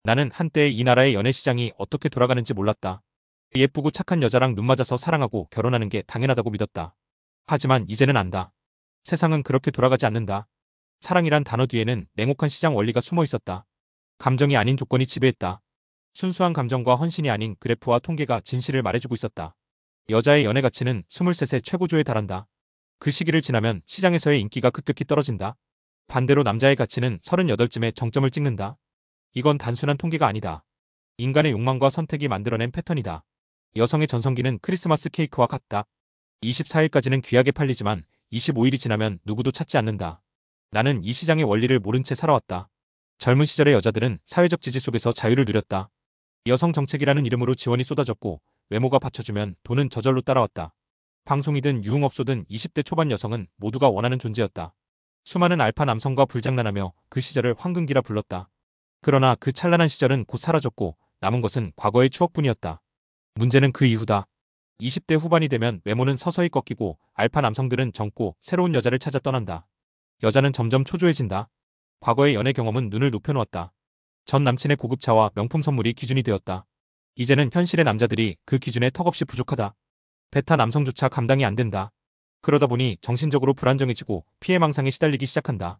나는 한때 이 나라의 연애시장이 어떻게 돌아가는지 몰랐다. 예쁘고 착한 여자랑 눈 맞아서 사랑하고 결혼하는 게 당연하다고 믿었다. 하지만 이제는 안다. 세상은 그렇게 돌아가지 않는다. 사랑이란 단어 뒤에는 냉혹한 시장 원리가 숨어 있었다. 감정이 아닌 조건이 지배했다. 순수한 감정과 헌신이 아닌 그래프와 통계가 진실을 말해주고 있었다. 여자의 연애 가치는 23세 최고조에 달한다. 그 시기를 지나면 시장에서의 인기가 급격히 떨어진다. 반대로 남자의 가치는 38쯤에 정점을 찍는다. 이건 단순한 통계가 아니다. 인간의 욕망과 선택이 만들어낸 패턴이다. 여성의 전성기는 크리스마스 케이크와 같다. 24일까지는 귀하게 팔리지만 25일이 지나면 누구도 찾지 않는다. 나는 이 시장의 원리를 모른 채 살아왔다. 젊은 시절의 여자들은 사회적 지지 속에서 자유를 누렸다. 여성 정책이라는 이름으로 지원이 쏟아졌고 외모가 받쳐주면 돈은 저절로 따라왔다. 방송이든 유흥업소든 20대 초반 여성은 모두가 원하는 존재였다. 수많은 알파 남성과 불장난하며 그 시절을 황금기라 불렀다. 그러나 그 찬란한 시절은 곧 사라졌고 남은 것은 과거의 추억뿐이었다. 문제는 그 이후다. 20대 후반이 되면 외모는 서서히 꺾이고 알파 남성들은 젊고 새로운 여자를 찾아 떠난다. 여자는 점점 초조해진다. 과거의 연애 경험은 눈을 높여놓았다. 전 남친의 고급차와 명품 선물이 기준이 되었다. 이제는 현실의 남자들이 그 기준에 턱없이 부족하다. 베타 남성조차 감당이 안 된다. 그러다 보니 정신적으로 불안정해지고 피해망상에 시달리기 시작한다.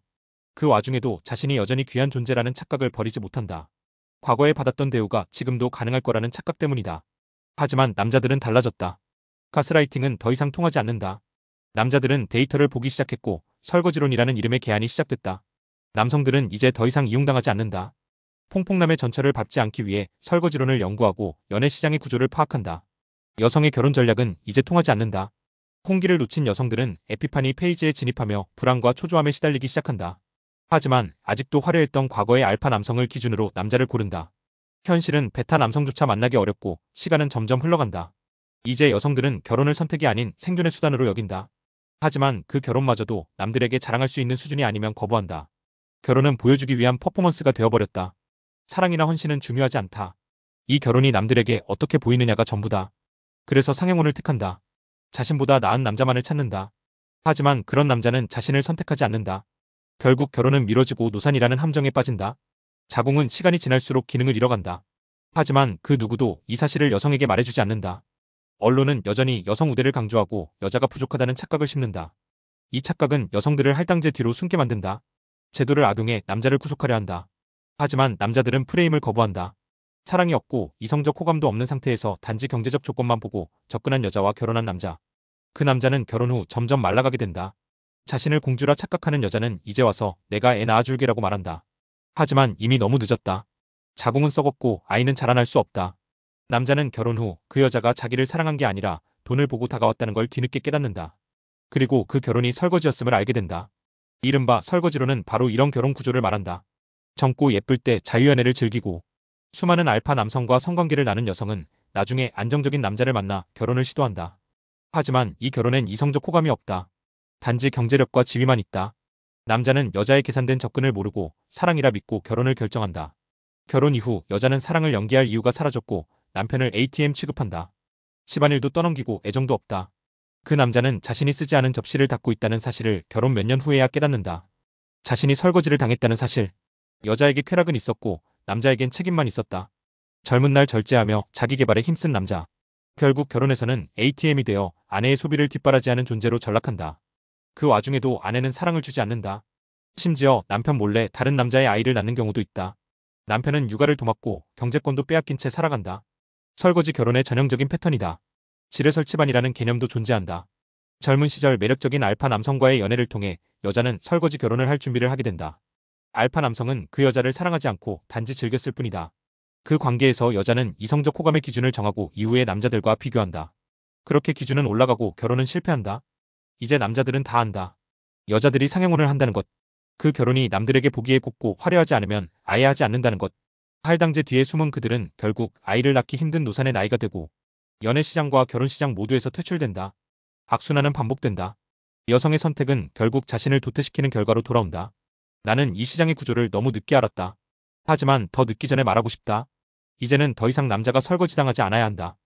그 와중에도 자신이 여전히 귀한 존재라는 착각을 버리지 못한다. 과거에 받았던 대우가 지금도 가능할 거라는 착각 때문이다. 하지만 남자들은 달라졌다. 가스라이팅은 더 이상 통하지 않는다. 남자들은 데이터를 보기 시작했고 설거지론이라는 이름의 계한이 시작됐다. 남성들은 이제 더 이상 이용당하지 않는다. 퐁퐁남의 전철을 밟지 않기 위해 설거지론을 연구하고 연애 시장의 구조를 파악한다. 여성의 결혼 전략은 이제 통하지 않는다. 홍기를 놓친 여성들은 에피파니 페이지에 진입하며 불안과 초조함에 시달리기 시작한다. 하지만 아직도 화려했던 과거의 알파 남성을 기준으로 남자를 고른다. 현실은 베타 남성조차 만나기 어렵고 시간은 점점 흘러간다. 이제 여성들은 결혼을 선택이 아닌 생존의 수단으로 여긴다. 하지만 그 결혼마저도 남들에게 자랑할 수 있는 수준이 아니면 거부한다. 결혼은 보여주기 위한 퍼포먼스가 되어버렸다. 사랑이나 헌신은 중요하지 않다. 이 결혼이 남들에게 어떻게 보이느냐가 전부다. 그래서 상행혼을 택한다. 자신보다 나은 남자만을 찾는다. 하지만 그런 남자는 자신을 선택하지 않는다. 결국 결혼은 미뤄지고 노산이라는 함정에 빠진다. 자궁은 시간이 지날수록 기능을 잃어간다. 하지만 그 누구도 이 사실을 여성에게 말해주지 않는다. 언론은 여전히 여성 우대를 강조하고 여자가 부족하다는 착각을 심는다. 이 착각은 여성들을 할당제 뒤로 숨게 만든다. 제도를 악용해 남자를 구속하려 한다. 하지만 남자들은 프레임을 거부한다. 사랑이 없고 이성적 호감도 없는 상태에서 단지 경제적 조건만 보고 접근한 여자와 결혼한 남자. 그 남자는 결혼 후 점점 말라가게 된다. 자신을 공주라 착각하는 여자는 이제 와서 내가 애 낳아줄게라고 말한다. 하지만 이미 너무 늦었다. 자궁은 썩었고 아이는 자라날 수 없다. 남자는 결혼 후 그 여자가 자기를 사랑한 게 아니라 돈을 보고 다가왔다는 걸 뒤늦게 깨닫는다. 그리고 그 결혼이 설거지였음을 알게 된다. 이른바 설거지로는 바로 이런 결혼 구조를 말한다. 젊고 예쁠 때 자유연애를 즐기고 수많은 알파 남성과 성관계를 나눈 여성은 나중에 안정적인 남자를 만나 결혼을 시도한다. 하지만 이 결혼엔 이성적 호감이 없다. 단지 경제력과 지위만 있다. 남자는 여자의 계산된 접근을 모르고 사랑이라 믿고 결혼을 결정한다. 결혼 이후 여자는 사랑을 연기할 이유가 사라졌고 남편을 ATM 취급한다. 집안일도 떠넘기고 애정도 없다. 그 남자는 자신이 쓰지 않은 접시를 닦고 있다는 사실을 결혼 몇 년 후에야 깨닫는다. 자신이 설거지를 당했다는 사실. 여자에게 쾌락은 있었고 남자에겐 책임만 있었다. 젊은 날 절제하며 자기 개발에 힘쓴 남자. 결국 결혼에서는 ATM이 되어 아내의 소비를 뒷바라지하는 존재로 전락한다. 그 와중에도 아내는 사랑을 주지 않는다. 심지어 남편 몰래 다른 남자의 아이를 낳는 경우도 있다. 남편은 육아를 도맡고 경제권도 빼앗긴 채 살아간다. 설거지 결혼의 전형적인 패턴이다. 지뢰설치반이라는 개념도 존재한다. 젊은 시절 매력적인 알파 남성과의 연애를 통해 여자는 설거지 결혼을 할 준비를 하게 된다. 알파 남성은 그 여자를 사랑하지 않고 단지 즐겼을 뿐이다. 그 관계에서 여자는 이성적 호감의 기준을 정하고 이후의 남자들과 비교한다. 그렇게 기준은 올라가고 결혼은 실패한다. 이제 남자들은 다 안다. 여자들이 상행혼을 한다는 것. 그 결혼이 남들에게 보기에 곱고 화려하지 않으면 아예 하지 않는다는 것. 할당제 뒤에 숨은 그들은 결국 아이를 낳기 힘든 노산의 나이가 되고 연애시장과 결혼시장 모두에서 퇴출된다. 악순환은 반복된다. 여성의 선택은 결국 자신을 도태시키는 결과로 돌아온다. 나는 이 시장의 구조를 너무 늦게 알았다. 하지만 더 늦기 전에 말하고 싶다. 이제는 더 이상 남자가 설거지당하지 않아야 한다.